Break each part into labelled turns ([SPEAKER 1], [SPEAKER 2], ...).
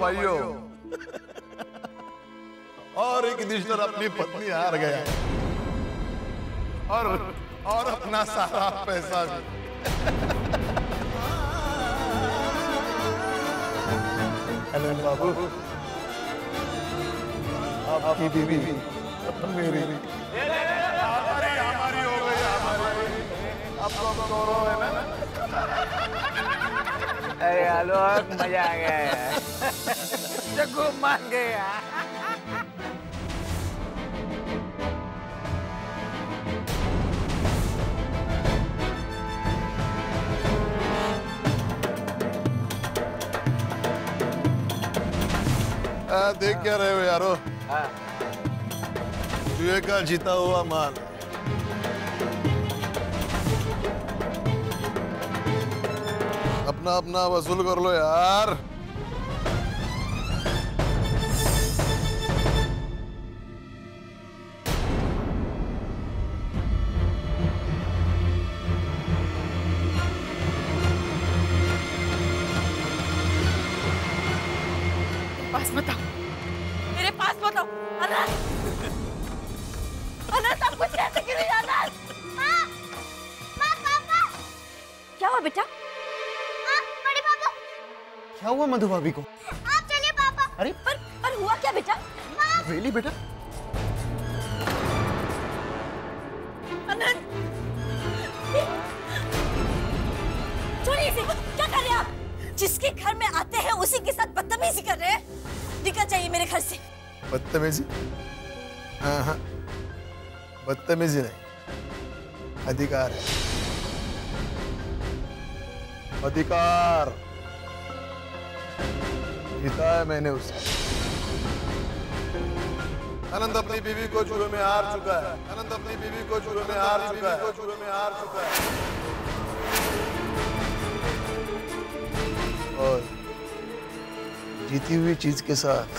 [SPEAKER 1] भाइयों। और एक युधिष्ठिर अपनी पत्नी हार गया और अपना सारा पैसा भी। अनंत बाबू, आपकी बीवी मेरी हमारी हो गई, हमारी। अब तो हम दोनों है ना।
[SPEAKER 2] अरे आलोक, मजा आ गया यार। जग्गू मान गया।
[SPEAKER 1] देख क्या रहे हो यारो?
[SPEAKER 2] हाँ।
[SPEAKER 1] जुए का जीता हुआ माल। अपना अपना वसूल कर लो यार।
[SPEAKER 3] पास बताओ, मेरे पास बताओ। अनंत, अनंत आप कुछ कैसे गिरी? अनंत, माँ, माँ, पापा। क्या हुआ बेटा? माँ, बड़े पापा।
[SPEAKER 4] क्या हुआ मधु भाभी को?
[SPEAKER 3] आप चलिए पापा।
[SPEAKER 4] अरे
[SPEAKER 3] पर हुआ क्या बेटा? माँ।
[SPEAKER 4] रियली बेटा?
[SPEAKER 3] अनंत, छोड़िए इसे। क्या कर रहे हैं आप? जिसके घर में आते हैं उसी के साथ बदतमीजी कर रहे हैं। निकल जाइए मेरे घर से।
[SPEAKER 1] बदतमीजी? हाँ, बदतमीजी नहीं, अधिकार है। अधिकार जीता है मैंने उसे। अनंत अपनी बीवी को जुए में हार चुका है। अनंत अपनी बीवी को जुए में हार चुका है। जुए में हार चुका है। और जीती हुई चीज के साथ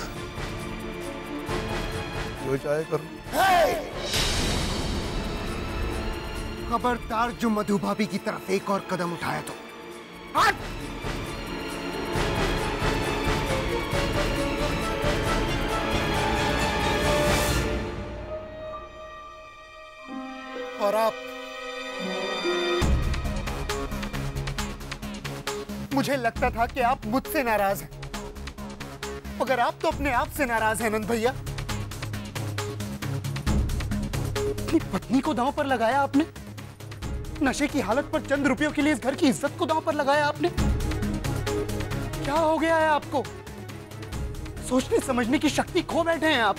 [SPEAKER 1] जो चाहे करो।
[SPEAKER 4] खबरदार जो मधु भाभी की तरफ एक और कदम उठाया तो हट! और आप, मुझे लगता था कि आप मुझसे नाराज हैं, मगर आप तो अपने आप से नाराज हैं अनंत भैया। अपनी पत्नी को दांव पर लगाया आपने, नशे की हालत पर चंद रुपयों के लिए इस घर की इज्जत को दांव पर लगाया आपने। क्या हो गया है आपको? सोचने समझने की शक्ति खो बैठे हैं आप।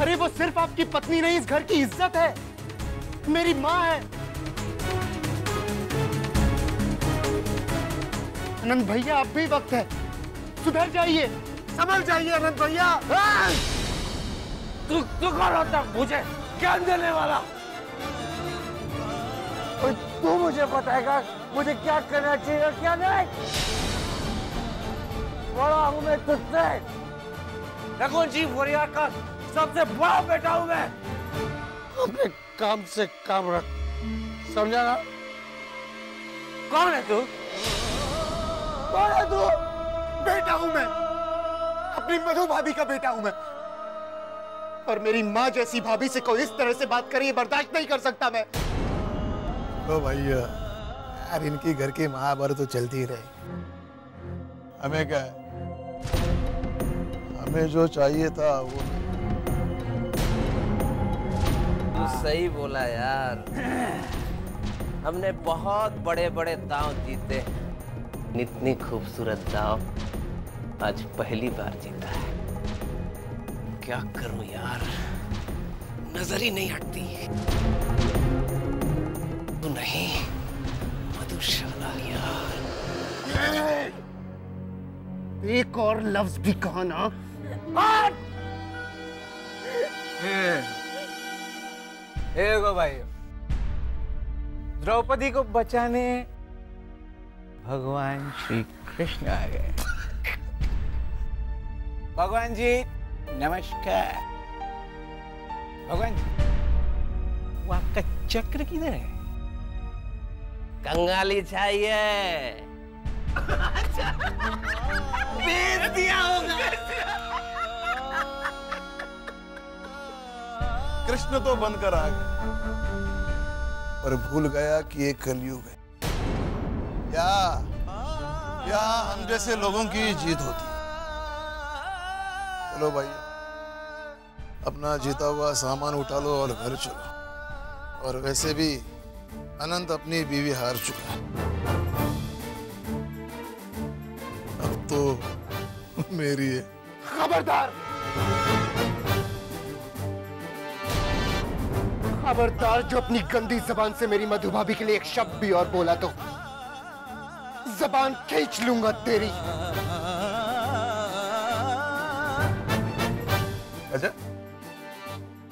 [SPEAKER 4] अरे वो सिर्फ आपकी पत्नी नहीं, इस घर की इज्जत है, मेरी माँ है। अनंत भैया अब भी वक्त है, सुधर जाइए, समझ जाइए अनंत भैया।
[SPEAKER 2] तू कौन होता मुझे ज्ञान देने वाला? और तू मुझे बताएगा मुझे क्या करना चाहिए और क्या नहीं? बड़ा हूं मैं तुझसे। रघुवंशी परिवार का सबसे बड़ा बेटा हूं मैं। अपने काम से काम रख, समझा ना? कौन है तू? कौन है तू?
[SPEAKER 4] बेटा हूं मैं, अपनी मधु भाभी का बेटा हूं मैं, और मेरी माँ जैसी भाभी से कोई इस तरह से बात करे, बर्दाश्त नहीं कर सकता मैं।
[SPEAKER 1] तो भैया यार, इनकी घर की महाभारत तो चलती ही रही। हमें क्या है? हमें जो चाहिए था वो।
[SPEAKER 2] तू सही बोला यार। हमने बहुत बड़े बड़े दांव जीते, इतनी खूबसूरत दांव आज पहली बार जीता है। क्या करूं यार, नजर ही नहीं हटती। तू नहीं, मधुशाला यार।
[SPEAKER 4] एक और लफ्ज भी कहा ना।
[SPEAKER 2] एगो भाई, द्रौपदी को बचाने भगवान श्री कृष्ण आ गए। भगवान जी नमस्कार। भगवान जी, वो आपका चक्र किधर है? कंगाली चाहिए, बेच दिया होगा।
[SPEAKER 1] कृष्ण तो बनकर आ गया, पर भूल गया कि ये कलयुग है। या हम जैसे लोगों की जीत होती है। चलो भाई, अपना जीता हुआ सामान उठा लो और घर चलो। और वैसे भी अनंत अपनी बीवी हार चुका है, अब तो मेरी है।
[SPEAKER 4] खबरदार, खबरदार, जो अपनी गंदी जबान से मेरी मधु भाभी के लिए एक शब्द भी और बोला तो जबान खींच लूंगा तेरी।
[SPEAKER 1] अच्छा,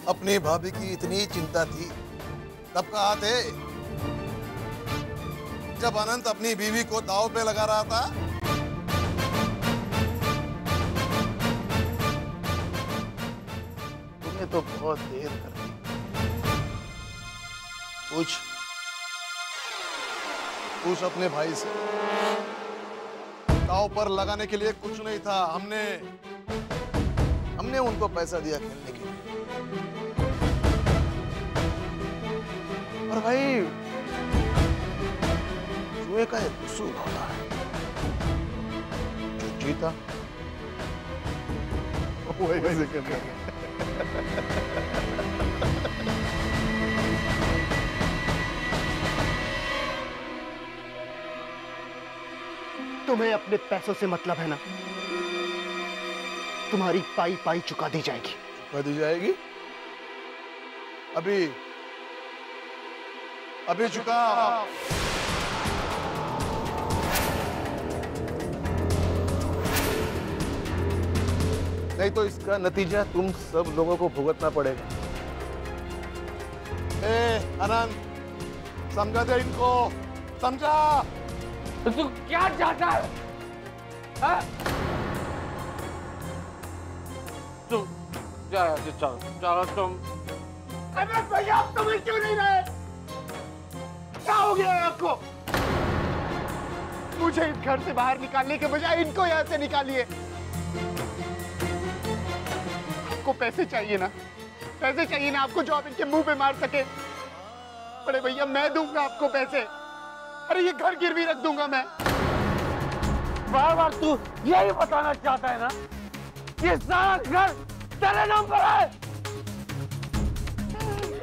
[SPEAKER 1] अपनी भाभी की इतनी चिंता थी तब कहाँ थे जब अनंत अपनी बीवी को दांव पे लगा रहा था? तुमने तो बहुत देर कर दी। पूछ अपने भाई से, दांव पर लगाने के लिए कुछ नहीं था। हमने उनको पैसा दिया खेलने के लिए। और भाई, जुए का एक उसूल होता है, जो जीता वो ऐसे करना।
[SPEAKER 4] तुम्हें अपने पैसों से मतलब है ना? तुम्हारी पाई पाई चुका दी जाएगी।
[SPEAKER 1] चुका दी जाएगी? अभी चुका। नहीं तो इसका नतीजा तुम सब लोगों को भुगतना पड़ेगा। अनंत, समझा दे इनको, समझा?
[SPEAKER 2] तो तू क्या चाहता है?
[SPEAKER 5] तुम चलो तुम।
[SPEAKER 4] अरे भैया, आप समझ क्यों नहीं रहे? क्या हो गया है आपको? मुझे इस घर से बाहर निकालने के बजाय इनको यहाँ से निकालिए। आपको पैसे चाहिए ना? पैसे चाहिए ना आपको, जो आप इनके मुंह पे मार सके? बड़े भैया, मैं दूंगा आपको पैसे। अरे ये घर गिरवी रख दूंगा मैं।
[SPEAKER 5] बार बार तू यही बताना चाहता है ना कि सारा घर तेरे नाम पर है?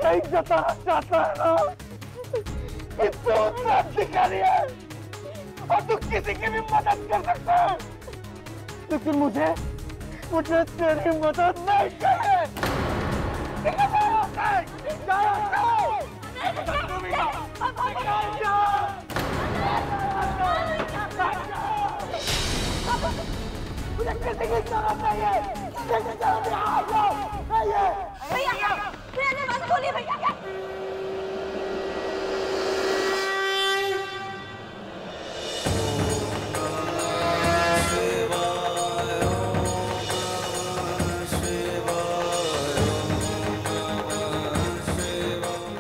[SPEAKER 5] यही बताना चाहता है ना कि तू अधिकारी है और तू किसी की भी मदद कर सकता है, लेकिन मुझे तेरी मदद नहीं चाहिए। मुझे किसी की जरूरत नहीं है।
[SPEAKER 3] भैया, भैया मत बोलिए भैया।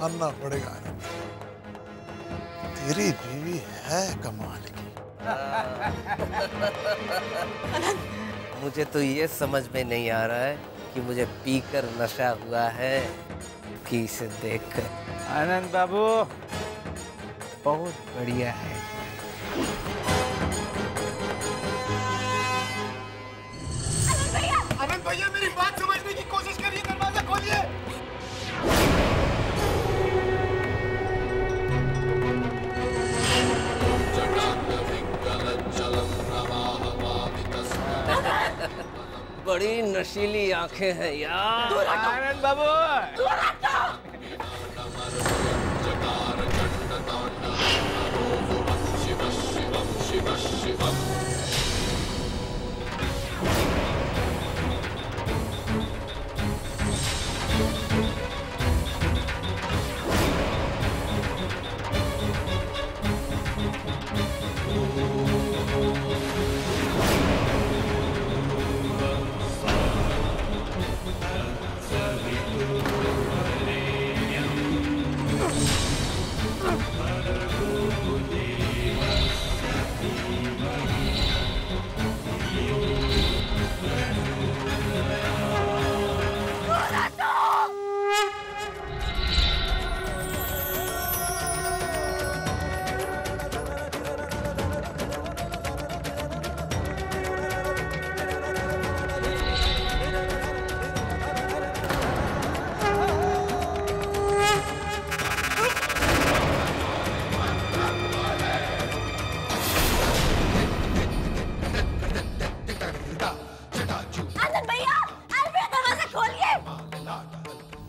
[SPEAKER 1] मानना पड़ेगा, तेरी बीवी है कमाल की।
[SPEAKER 2] मुझे तो ये समझ में नहीं आ रहा है कि मुझे पीकर नशा हुआ है कि इसे देखकर।
[SPEAKER 5] आनंद बाबू बहुत बढ़िया है।
[SPEAKER 4] आनंद भैया, मेरी बात समझने की कोशिश करिए। दरवाजा खोलिए।
[SPEAKER 2] बड़ी नशीली आंखें हैं यार।
[SPEAKER 5] आनंद बाबू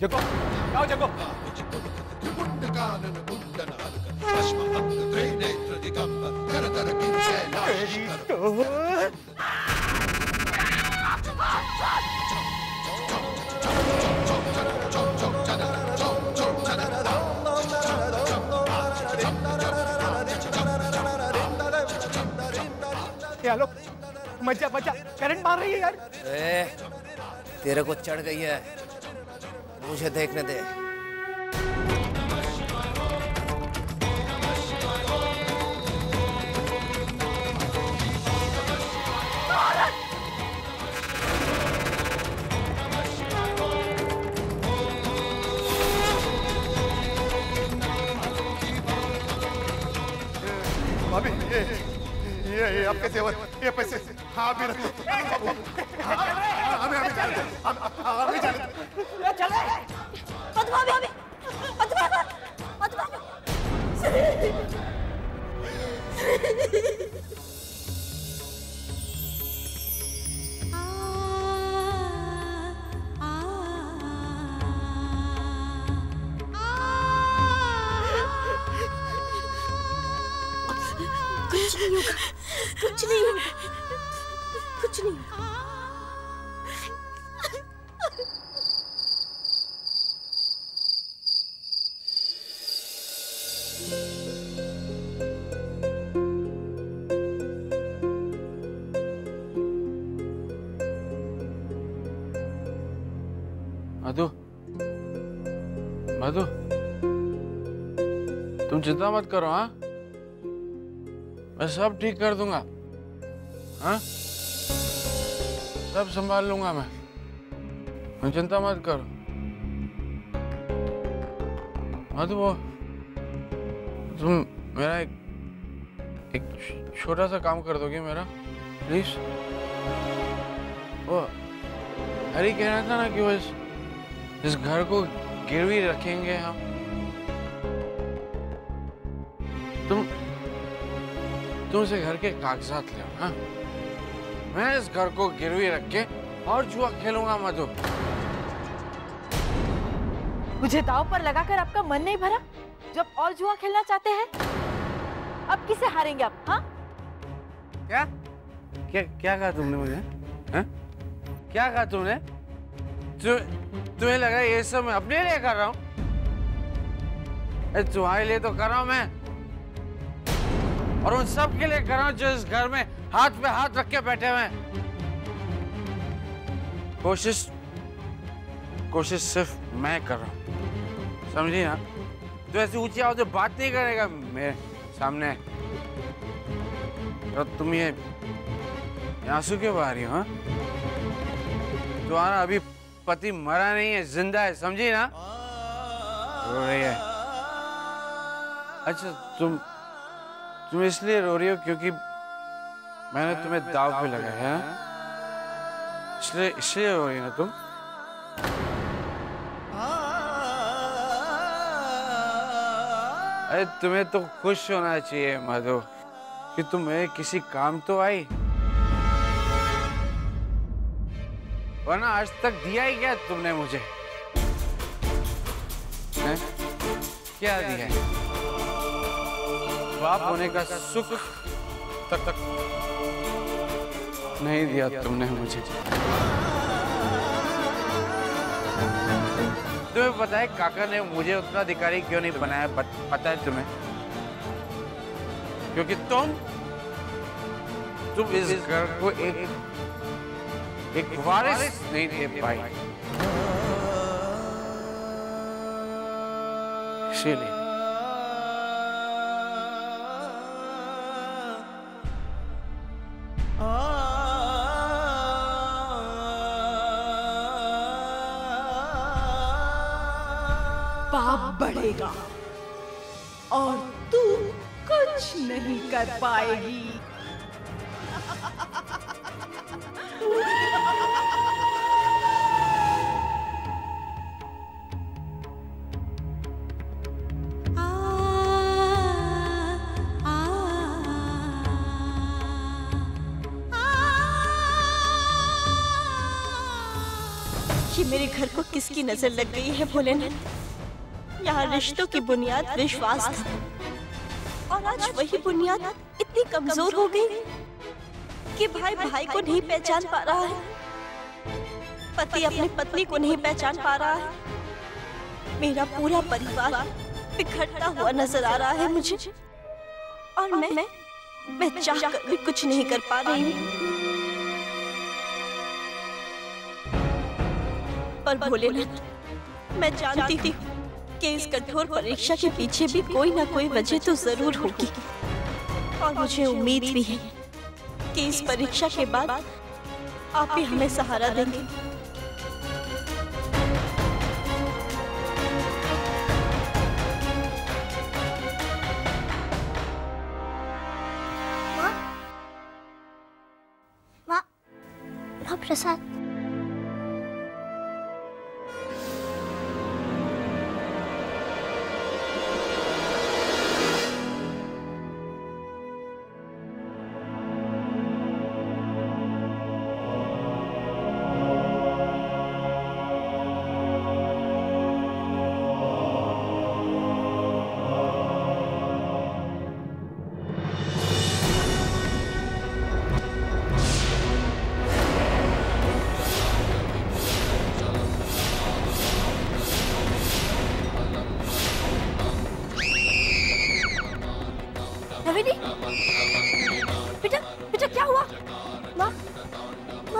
[SPEAKER 5] जगो आओ जगो। हेलो मजा मजा करंट मार रही है यार।
[SPEAKER 2] तेरे को चढ़ गई है, मुझे देखने दे।
[SPEAKER 1] भाभी ये आपके सेवर, ये पैसे हाँ भी रखो।
[SPEAKER 3] कुछ नहीं होगा, कुछ नहीं होगा, कुछ नहीं होगा।
[SPEAKER 6] मधु, मधु, तुम चिंता मत करो। हाँ, मैं सब ठीक कर दूंगा। हाँ, सब संभाल लूंगा मैं। तुम चिंता मत करो। मधु, वो तुम मेरा एक छोटा सा काम कर दोगे मेरा, प्लीज? वो हरी कह रहा था ना कि वो इस घर को गिरवी रखेंगे हम। तुम उसे घर के कागजात ले आओ। हाँ, मैं इस घर को गिरवी रख के और जुआ खेलूंगा। मधु,
[SPEAKER 7] मुझे दांव पर लगाकर आपका मन नहीं भरा जब और जुआ खेलना चाहते हैं? अब किसे हारेंगे आप? हाँ,
[SPEAKER 6] क्या क्या क्या कहा तुमने मुझे? हाँ? क्या कहा तुमने? तुम्हें लग रहा है ये सब मैं अपने लिए कर रहा हूँ? तुम्हारे लिए तो कर रहा हूँ मैं, और उन सब के लिए कर रहा हूँ जो इस घर में हाथ पे हाथ रख के बैठे हुए हैं। कोशिश सिर्फ मैं कर रहा हूँ, समझी ना? तो ऐसी ऊंची आवाज में बात नहीं करेगा मेरे सामने। तो तुम ये आंसू क्यों बहा रही हो? तुम्हारा अभी पति मरा नहीं है, जिंदा है, समझी ना? रो रही है। अच्छा, तुम इसलिए रो रही हो क्योंकि मैंने तुम्हें दाव पे लगाया है, इसलिए रो रही हो ना तुम? अरे तुम्हें तो खुश होना चाहिए मधु कि तुम्हें किसी काम तो आई, वरना आज तक दिया ही क्या तुमने मुझे? है? क्या दिया है? बाप होने का सुख तक नहीं दिया तुमने मुझे। तुम्हें पता है काका ने मुझे उत्तराधिकारी क्यों नहीं बनाया? पता है तुम्हें? क्योंकि तुम इस घर को एक वारिस नहीं दे पाई, इसीलिए।
[SPEAKER 7] पाप बढ़ेगा और तू कुछ नहीं कर पाएगी।
[SPEAKER 3] ये मेरे घर को किसकी नजर लग गई है भोलेनाथ। यहाँ रिश्तों की बुनियाद विश्वास था और आज वही बुनियाद इतनी कमजोर हो गई कि भाई भाई को नहीं पहचान पा रहा है, पति अपनी पत्नी को नहीं पहचान पा रहा है, मेरा पूरा परिवार बिखरता हुआ नजर आ रहा है मुझे, और मैं चाहकर भी कुछ नहीं कर पा रही हूँ। पर भोलेनाथ, मैं जानती थी कि इस कठोर परीक्षा के पीछे भी कोई ना कोई वजह तो जरूर होगी, और मुझे उम्मीद भी है कि इस परीक्षा के बाद आप ही हमें सहारा देंगे।
[SPEAKER 8] माँ प्रसाद,
[SPEAKER 3] बेटा बेटा क्या हुआ?
[SPEAKER 8] माँ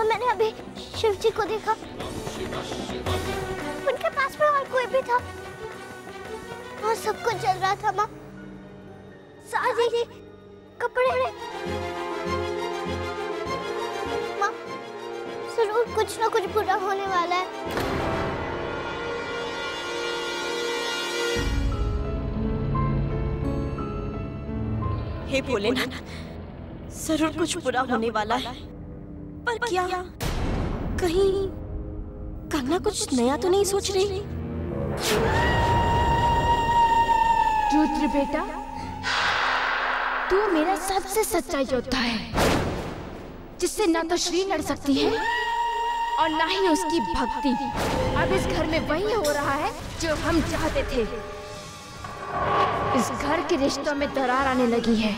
[SPEAKER 8] मैंने अभी शिव जी को देखा, उनके पास में और कोई भी था और सब कुछ जल रहा था। माँ सारे कपड़े, माँ जरूर कुछ ना कुछ बुरा होने वाला है।
[SPEAKER 3] हे भोलेनाथ, जरूर कुछ बुरा होने वाला है, पर क्या कहीं करना कुछ नया तो नहीं सोच रही?
[SPEAKER 9] रुद्र बेटा, तू मेरा सबसे सच्चा योद्धा है, जिससे ना तो श्री लड़ सकती है और ना ही उसकी भक्ति। अब इस घर में वही हो रहा है जो हम चाहते थे। इस घर के रिश्तों में दरार आने लगी है,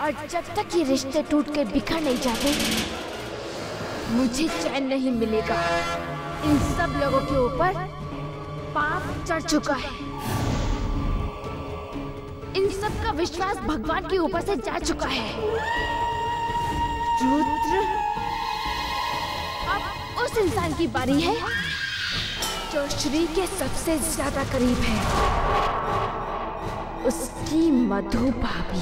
[SPEAKER 9] और जब तक ये रिश्ते टूट के बिखर नहीं जाते, मुझे चैन नहीं मिलेगा। इन सब लोगों के ऊपर पाप चढ़ चुका है, इन सब का विश्वास भगवान के ऊपर से जा चुका है। रुद्र, अब उस इंसान की बारी है जो श्री के सबसे ज्यादा करीब है, उसकी मधु भाभी।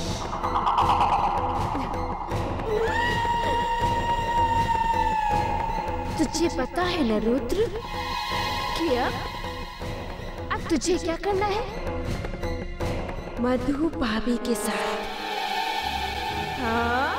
[SPEAKER 9] तुझे पता है ना रुद्र, क्या अब तुझे क्या करना है? मधु भाभी के साथ। हाँ?